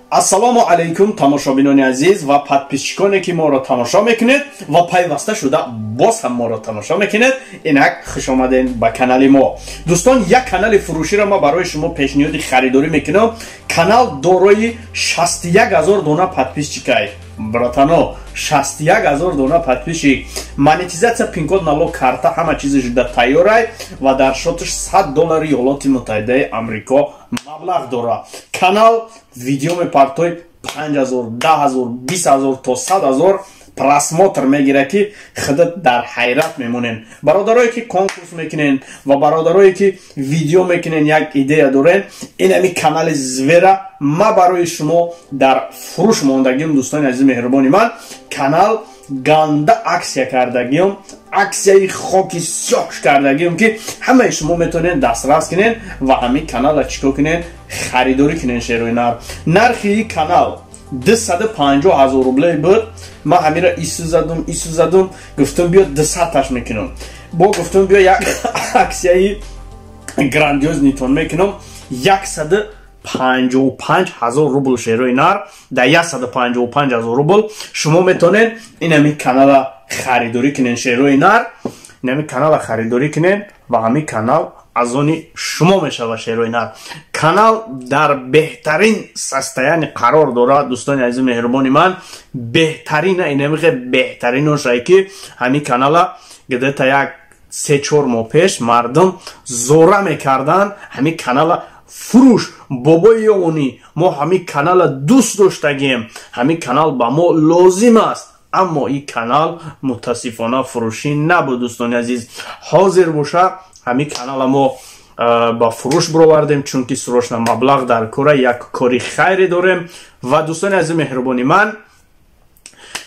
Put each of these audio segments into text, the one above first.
Ассалому алейкум тамошобинони азиз ва подписчиконе ки моро тамошо мекунед ва пайваста шуда боз ҳам моро тамошо мекунед. Инак хушомаден ба канали мо. Дӯстон, як канали фурӯширо ма барои шумо пешниҳоди харидорӣ мекунам. Канал дорои 61000 дона подписчикай. Братано, 61000 дона подписчик. Монетизация, пин-код, налог, карта, ҳама чизи жуда тайёрай ва дар шотиш $100 Иёлоти Муттаҳидаи Амрико маблағ дора. Канал видео мепартои 5000, 10000, 20000 то 100000 просмотр мегира ки худат дар ҳайрат мемонен. Бародарое ки конкурс мекунен ва бародарое ки видео мекунен, як идея дорен, инами канали Звера ма барои шумо дар фурӯш мондагиам. Дӯстони азизи меҳрубони ман, канал ганда аксия кардагиам, аксияи хоки сёҳ кардагиам ки ҳамаи шумо метавонед дастрас кунен ва ҳамин каналро чикор кунен, харидорӣ кунен. Шерӯи нар нархи канал 250,000 рублей буд. Ма ҳамира ису задум гуфтам биё 200-аш мекунам. Бо гуфтам биё як аксияи грандиознитон мекунам. 155,000 рубл. Шерӯи нар да 155,000 рубл шумо метавонед ин ҳамин канала харидорӣ кунен. Шерӯи нар ин ҳамин канала харидорӣ кунен ва ҳамин канал аз они шумо мешава. Шерӯи нар канал дар беҳтарин состояние қарор дорад. Дӯстони азизи меҳрубони ман, беҳтарина инамиқе беҳтарин ошае ки ҳамин канала где-то як 3-4 моҳ пеш мардум зора мекардан ҳамин канала фурӯш. бобои ёни мо ҳамин канала дӯст доштагем, ҳамин канал ба мо лозим аст, аммо ин канал мутаассифона фурӯшӣ набуд. Дӯстони азиз, ҳозир боша ҳамин канала мо ба фурӯш бировардем, чунки срочно маблағ дар кора, як кори хайре дорем. ва дӯстони азизи меҳрубони ман,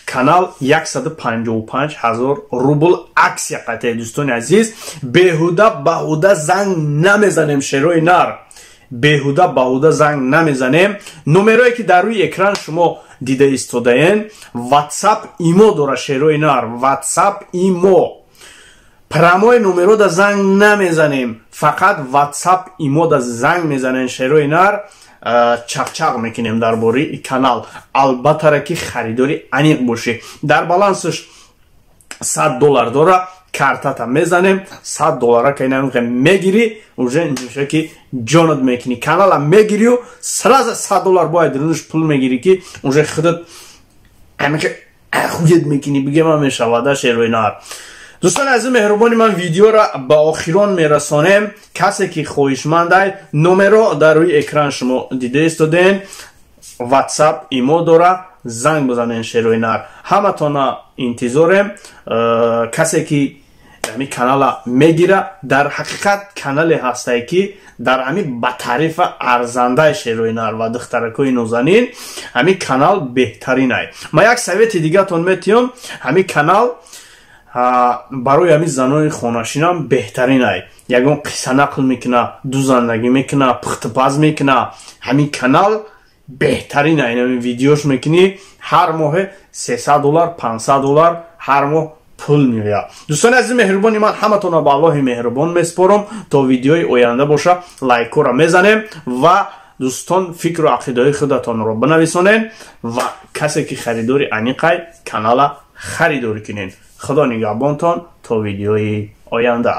канал 155,000 рубл аксия қатъи. Дӯстони азиз, беҳуда баҳуда занг намезанем. Шерӯи нар, беҳуда баҳуда занг намезанем. номерое ки дар рӯи экран шумо дида истодаен, WhatsApp имо дора. Шерӯи нар, WhatsApp имо. прамои номеро да занг намезанем, фақат WhatsApp имо да занг мезанем. Шерӯи нар, чақчақ мекунем дар бораи канал. албатта ки харидори аниқ бошӣ. дар балансиш $100 дора, картата мезанем, $100 ка инамиқе мегири, уже инҷоша ки ҷонат мекунӣ. канала мегирию сразу $100 бояд рӯш пул мегирӣ ки уже худат амиқе ахуед мекунӣ. бигема мешавада. Шерӯи нар, дӯстони азизи меҳрубони ман, видеоро ба охирон мерасонем. касе ки хоҳишмандай, номеро дар рӯи экран шумо дида истоден, WhatsApp имо дора, занг бизанен. Шерӯи нар, ҳаматона интизорем. касе ки ҳамин канала мегира, дар ҳақиқат канале ҳастае ки дар ҳамин ба тарифа арзандаи. Шерӯи нар ва духтаракои нозанин, ҳамин канал беҳтаринай. ма як совети дигатон метиҳам, ҳамин канал барои ҳамин занони хонашинам беҳтаринай. ягон қисса нақл мекуна, дузандагӣ мекуна, пухтупаз мекуна. ҳамин канал беҳтарина. ин видеош мекунӣ, ҳар моҳе $300, $500 ҳар моҳ пул меояд. дӯстони азизи меҳрубони ман, ҳаматонро ба Аллоҳи меҳрубон меспорам. то видеои оянда боша, лайкҳоро мезанем ва дӯстон фикру ақидаи худатонро бинависонен ва касе ки харидори аниқай, канала харидорӣ кунен. худо нигаҳбонтон то видеои оянда.